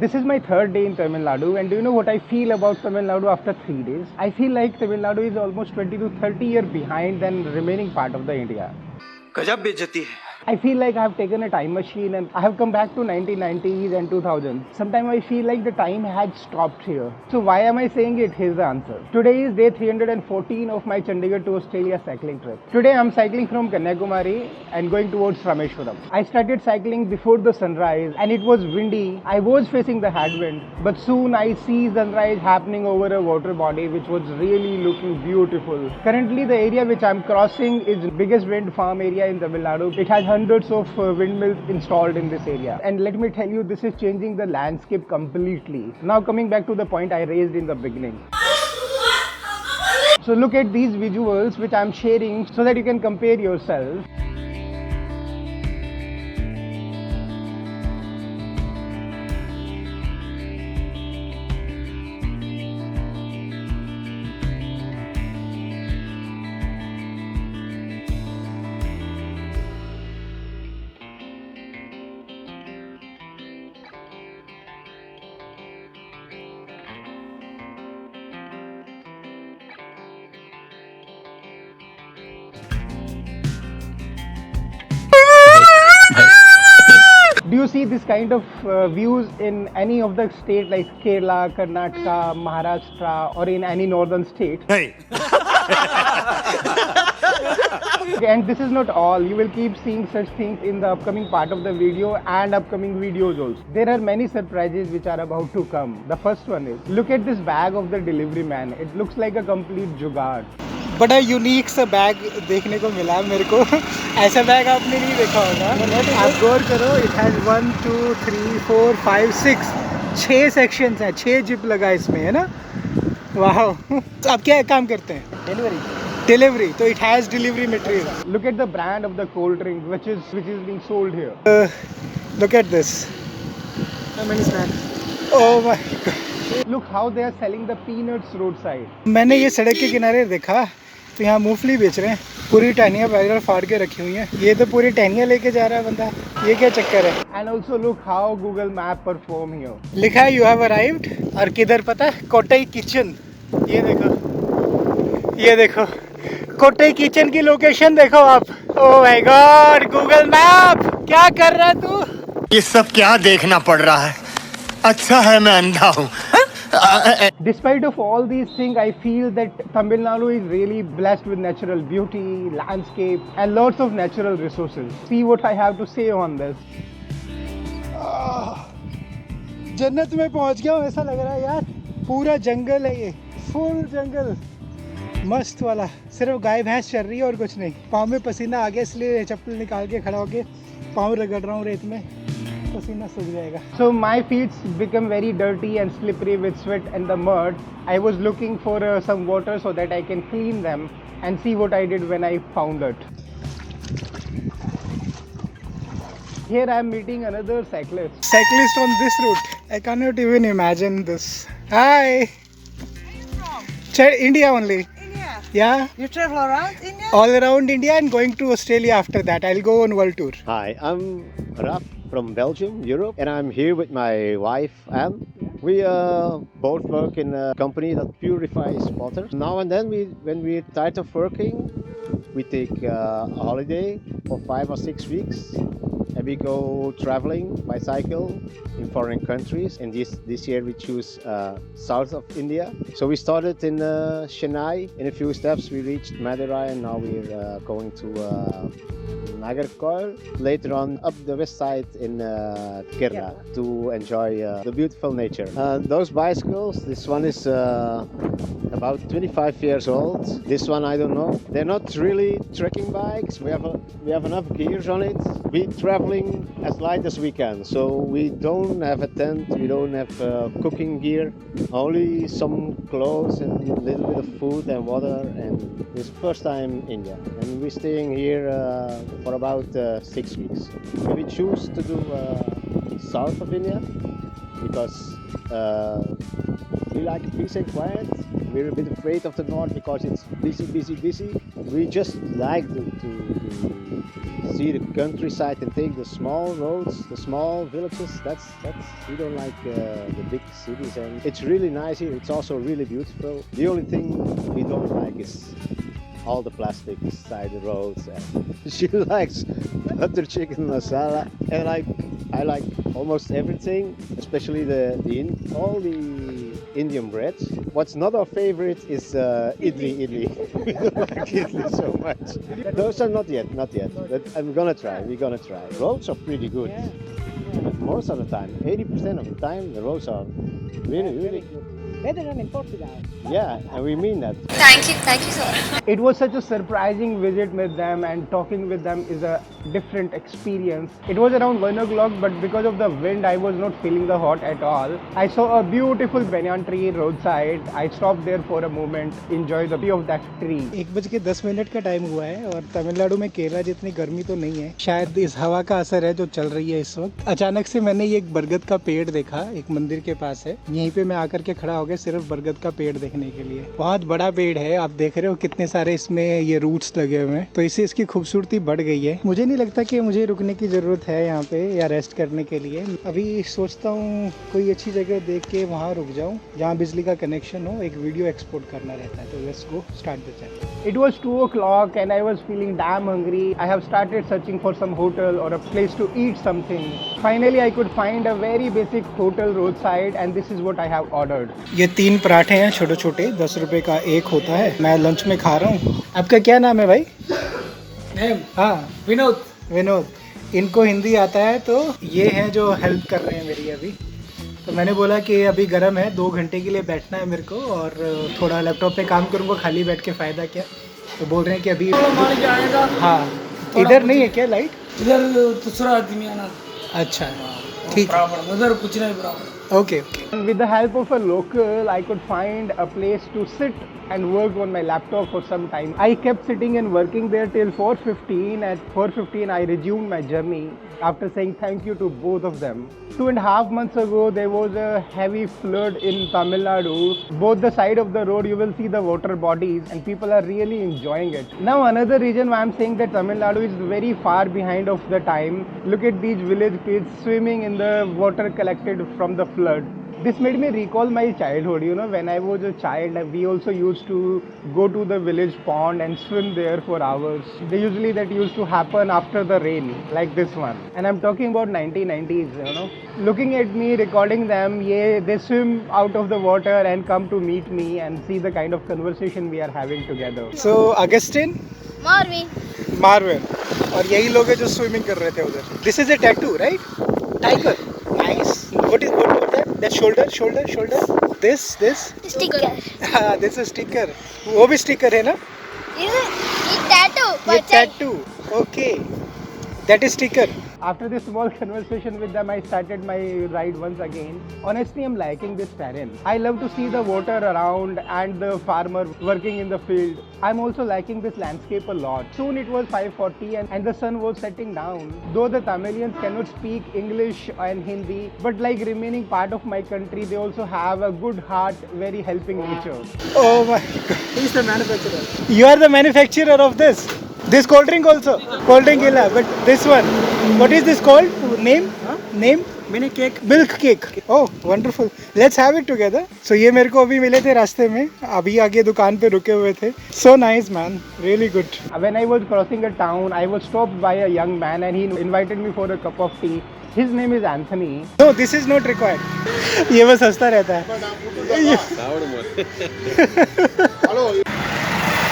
This is my third day in Tamil Nadu, and do you know what I feel about Tamil Nadu after 3 days? I feel like Tamil Nadu is almost 20 to 30 years behind than the remaining part of the India. गजब बेइज्जती है. I feel like I have taken a time machine and I have come back to 1990s and 2000s. Sometimes I feel like the time had stopped here. So why am I saying it? Here's the answer. Today is day 314 of my Chandigarh to Australia cycling trip. Today I'm cycling from Kanyakumari and going towards Rameshwaram. I started cycling before the sunrise and it was windy. I was facing the headwind, but soon I see sunrise happening over a water body which was really looking beautiful. Currently the area which I'm crossing is the biggest wind farm area in Tamil Nadu. It has hundreds of windmills installed in this area, and let me tell you, this is changing the landscape completely. Now coming back to the point I raised in the beginning. So look at these visuals which I'm sharing so that you can compare yourself. Do you see this kind of views in any of the state like Kerala, Karnataka, Maharashtra, or in any northern state? नहीं. Okay, and this is not all. You will keep seeing such things in the upcoming part of the video and upcoming videos also. There are many surprises which are about to come. The first one is, look at this bag of the delivery man. It looks like a complete jugaad. बड़ा unique सा bag देखने को मिला मेरे को. ऐसा bag आपने नहीं देखा होगा. आप गौर करो. इट हैज़ 1 2 3 4 5 6 6 सेक्शंस हैं. 6 जिप लगा इसमें, है ना. वाह. तो आप क्या काम करते हैं? डिलीवरी. तो it has delivery material. Look at the brand of the cold drink which is being sold here. Look at this. How many snacks? Oh my God. Look how they are selling the peanuts roadside. मैंने ये सड़क के किनारे देखा तो यहाँ मूंगफली बेच रहे हैं. पूरी टहनियाँ वगैरह फाड़ के रखी हुई हैं. ये तो पूरी टहनियाँ लेके जा रहा है बंदा. ये क्या चक्कर है? And also look how Google Map perform here. लिखा है यू हैव अराइव्ड. और किधर पता है? कोटाई किचन. ये देखो, ये देखो, कोटाई किचन की लोकेशन देखो आप. Oh my God, Google map क्या कर रहा है तू? ये सब क्या देखना पड़ रहा है? अच्छा है मैं अंधा हूँ. Despite of all these things, I feel that Tamil Nadu is really blessed with natural beauty, landscape, and lots of natural resources. See what I have to say on this. जन्नत में पहुंच गया हूँ ऐसा लग रहा है यार. पूरा जंगल है ये, फुल जंगल, मस्त वाला. सिर्फ गाय भैंस चल रही है और कुछ नहीं. पाँव में पसीना आ गया इसलिए चप्पल निकाल के खड़ा होके पाँव रगड़ रहा हूँ रेत में. पसीना सूख जाएगा. So my feet become very dirty and slippery with sweat and the mud. I was looking for some water so that I can clean them, and see what I did when I found it. Here I am meeting another cyclist. Cyclist on this route. I cannot even imagine this. Hi. India only. India. Yeah. You travel around India? All around India and going to Australia after that. I'll go on world tour. Hi, I'm Raf from Belgium, Europe, and I'm here with my wife, Anne. We both work in a company that purifies water. Now and then, when we're tired of working, we take a holiday for 5 or 6 weeks, and we go traveling by cycle in foreign countries. And this year we choose south of India. So we started in Chennai. In a few steps we reached Madurai, and now we're going to Nagarkoil. Later on up the west side in Kerala to enjoy the beautiful nature. Those bicycles, this one is about 25 years old. This one I don't know. They're not really trekking bikes. We have enough gears on it. We're traveling as light as we can. So we don't have a tent. We don't have cooking gear. Only some clothes and a little bit of food and water. And this is first time in India. And we're staying here for about 6 weeks. We choose to do south of India because we like peace and quiet. We're a bit afraid of the north because it's busy. We just like to see the countryside and take the small roads, the small villages. That's we don't like the big cities, and it's really nice here. It's also really beautiful. The only thing we don't like is all the plastic beside the roads. And she likes butter chicken masala, and I like almost everything, especially all the Indian breads. What's not our favorite is idli. We don't like idli so much. Those are not yet. But we're gonna try. Roads are pretty good. But most of the time, 80% of the time, the roads are really good. Better than in Portugal. Yeah, and we mean that. Thank you so much. It was such a surprising visit with them, and talking with them is a different experience. It was around 1 o'clock, but because of the wind, I was not feeling the hot at all. I saw a beautiful banyan tree roadside. I stopped there for a moment, enjoy the view of that tree. 1:10 का time हुआ है और तमिलनाडु में केरला जितनी गर्मी तो नहीं है, शायद इस हवा का असर है जो चल रही है इस वक्त। अचानक से मैंने ये एक बरगद का पेड़ देखा, एक मंदिर के पास है। यहीं पे मैं आकर के खड़ा हो गया सिर्फ बरगद का पेड़ देखने के लिए। बहुत बड़ा पेड़ है, आप देख रहे हो कितने सारे इसमें ये रूट्स लगे हुए हैं, तो इससे इसकी खूबसूरती बढ़ गई है। मुझे नहीं लगता कि मुझे रुकने की जरूरत है यहाँ पे या रेस्ट करने के लिए। अभी सोचता हूँ कोई अच्छी जगह देख के वहाँ रुक जाऊँ जहाँ बिजली का कनेक्शन हो, एक वीडियो एक्सपोर्ट करना रहता है। तो let's go start the channel. It was 2 o'clock and I was feeling damn hungry. I have started searching for some hotel or a place to eat something. Finally, I could find a very basic hotel roadside, and this is what I have ordered. ये 3 पराठे हैं छोटे छोटे, 10 रुपए का एक होता है। मैं लंच में खा रहा हूँ। आपका क्या नाम है भाई? हाँ, विनोद। इनको हिंदी आता है, तो ये हैं जो हेल्प कर रहे हैं मेरी अभी। तो मैंने बोला कि अभी गर्म है, 2 घंटे के लिए बैठना है मेरे को और थोड़ा लैपटॉप पे काम करूँगा, खाली बैठ के फ़ायदा क्या। तो बोल रहे हैं कि अभी हाँ, इधर नहीं है क्या लाइट? इधर दूसरा आदमी आना। अच्छा ठीक है, उधर कुछ नहीं बराबर। Okay. And with the help of a local, I could find a place to sit and work on my laptop for some time. I kept sitting and working there till 4:15. At 4:15, I resumed my journey after saying thank you to both of them. 2.5 months ago, there was a heavy flood in Tamil Nadu. Both the side of the road, you will see the water bodies, and people are really enjoying it. Now, another reason why I'm saying that Tamil Nadu is very far behind of the time. Look at these village kids swimming in the water collected from the flood. This made me recall my childhood. You know, when I was a child, we also used to go to the village pond and swim there for hours. Usually that used to happen after the rain, like this one. And I'm talking about 1990s, you know. Looking at me, recording them, yeah, they swim out of the water and come to meet me and see the kind of conversation we are having together. So Augustine, Marvin, और यही लोग हैं जो swimming कर रहे थे उधर। This is a tattoo, right? Tiger. Nice. What that? That shoulder. This. Sticker. This is sticker. वो भी sticker है ना? ये tattoo. ये tattoo. Okay. That is sticker. After this small conversation with them, I started my ride once again. Honestly, I'm liking this terrain. I love to see the water around and the farmer working in the field. I'm also liking this landscape a lot. Soon it was 5:40 and the sun was setting down. Though the Tamilians cannot speak English and Hindi, but like remaining part of my country, they also have a good heart, very helping nature. Oh my God. Who is the manufacturer? You are the manufacturer of this. This cold drink also. Cold drink illa, but this one. What is this called? Name? Name? मैंने cake milk cake. Oh wonderful, let's have it together. So ये मेरे को अभी मिले थे रास्ते में, अभी आगे दुकान पे रुके हुए थे। So nice man, really good. When I was crossing a town, I was stopped by a young man and he invited me for a cup of tea. His name is Anthony. No this is not required. ये बस हंसता रहता है।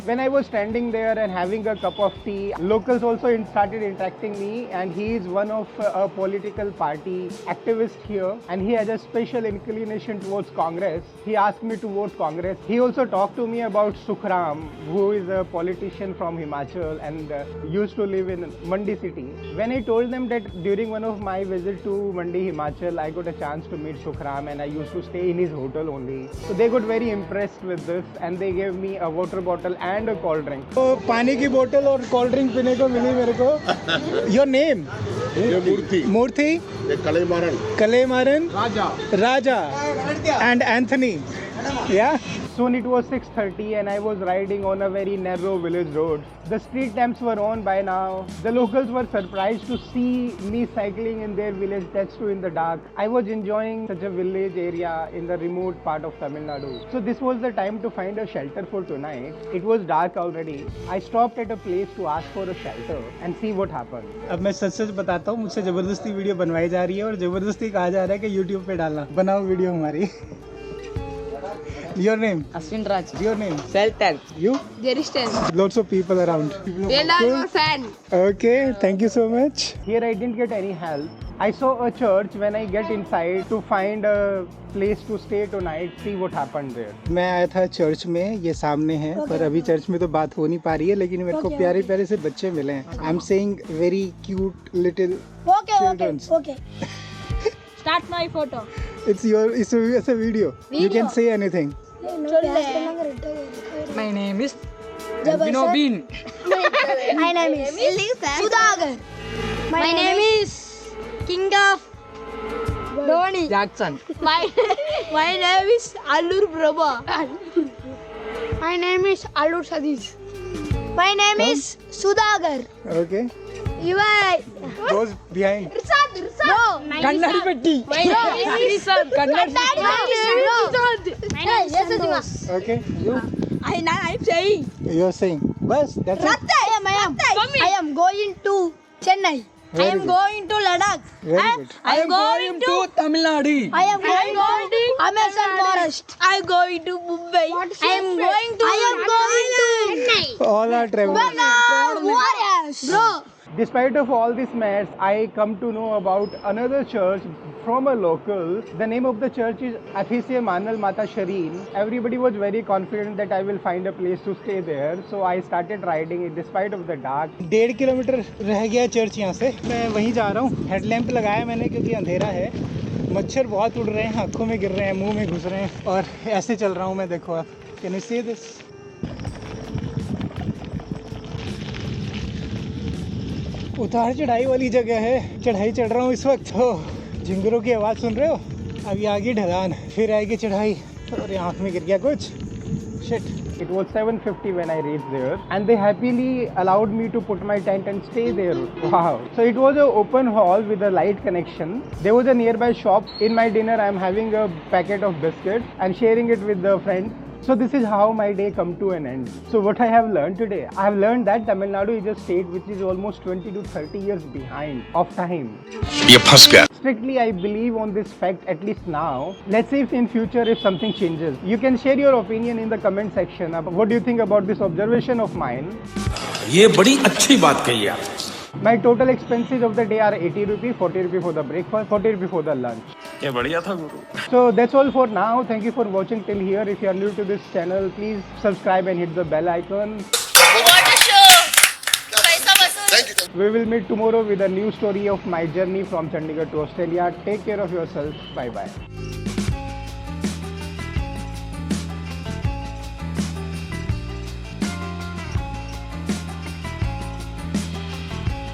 When I was standing there and having a cup of tea, locals also started interacting me, and he is one of a political party activist here, and he has a special inclination towards Congress. He asked me to vote Congress. He also talked to me about Sukhram, who is a politician from Himachal and used to live in Mandi city. When I told them that during one of my visits to Mandi, Himachal, I got a chance to meet Sukhram and I used to stay in his hotel only. So they got very impressed with this and they gave me a water bottle and a cold drink. तो पानी की बोतल और cold drink पीने को मिली मेरे को। Your name? Murthy, Kalemaran, Raja and Anthony. Yeah. Soon it was 6:30 and I was riding on a very narrow village road. The street lamps were on by now. The locals were surprised to see me cycling in their village, that's too in the dark. I was enjoying such a village area in the remote part of Tamil Nadu. So this was the time to find a shelter for tonight. It was dark already. I stopped at a place to ask for a shelter and see what happened. अब मैं सच सच बताता हूँ, मुझसे जबरदस्ती video बनवाई जा रही है और जबरदस्ती कहा जा रहा है कि YouTube पे डालना, बनाओ वीडियो हमारी. Your name? Ashwin Raj. Your name? Seltan. You? Jeristan. Lots of people around. And I'm your fan. Okay, thank you so much. Here I didn't get any help. I saw a church when I get inside to find a place to stay tonight, see what happened there. मैं आया था church में, ये सामने है, पर अभी church में तो बात हो नहीं पा रही है, लेकिन मेरे को प्यारे प्यारे से बच्चे मिले हैं. I am saying very cute little childrens. Okay. Start my photo. It's a video. You can say anything. My name is Jabbar Bean. My name is Sudhagar. My name is King of Dhoni. Jackson. My name is Allur Prabha. My name is Allur Sadish. My name is Sudhagar. Okay. You are Those behind. no. Kannadi Petti. My name is Kannadi. My name is Sudhima. Okay. You. I'm saying. You're saying. Bas. That's it. I am going to Chennai. Very I am good. going to Ladakh. Very good. I am going to Tamil Nadu. I am going to Amazon forest. I am going to Mumbai. I am going to Chennai. All are travelers. Warriors. Bro. Despite of all this mess, I come to know about another church from a local. The name of the church is Athise Manal Mata Shareen. Everybody was very confident that I will find a place to stay there. So I started riding it despite of the dark. 1.5 kilometre रह गया church यहाँ से. मैं वहीं जा रहा हूँ. Headlamp लगाया मैंने क्योंकि अंधेरा है. मच्छर बहुत उड़ रहे हैं, आँखों में गिर रहे हैं, मुंह में घुस रहे हैं, और ऐसे चल रहा हूँ मैं. देखो आप, कैन यू सी दिस? उतार चढ़ाई वाली जगह है. चढ़ाई चढ़ रहा हूँ इस वक्त. हो, झिंगुरों की आवाज़ सुन रहे हो? अभी आगे ढलान, फिर आएगी चढ़ाई. और आँख में गिर गया कुछ. Shit. It was 7:50 when I reached there and they happily allowed me to put my tent and stay there. Wow. So it was an open hall with a light connection. There was a nearby shop. In my dinner I am having a packet of biscuits and sharing it with the friend. So this is how my day come to an end. So what I have learned today? I have learned that Tamil Nadu is a state which is almost 20 to 30 years behind of time. ये फंस गया. Strictly I believe on this fact at least now. Let's see if in future if something changes. You can share your opinion in the comment section. What do you think about this observation of mine? ये बड़ी अच्छी बात कही आप. My total expenses of the day are 80 rupees, 40 rupees for the breakfast, 40 rupees for the lunch. ये बढ़िया था गुरु. So that's all for now. Thank you for watching till here. If you are new to this channel, please subscribe and hit the bell icon. What a show! We will meet tomorrow with a new story of my journey from Chandigarh to Australia. Take care of yourself. Bye bye.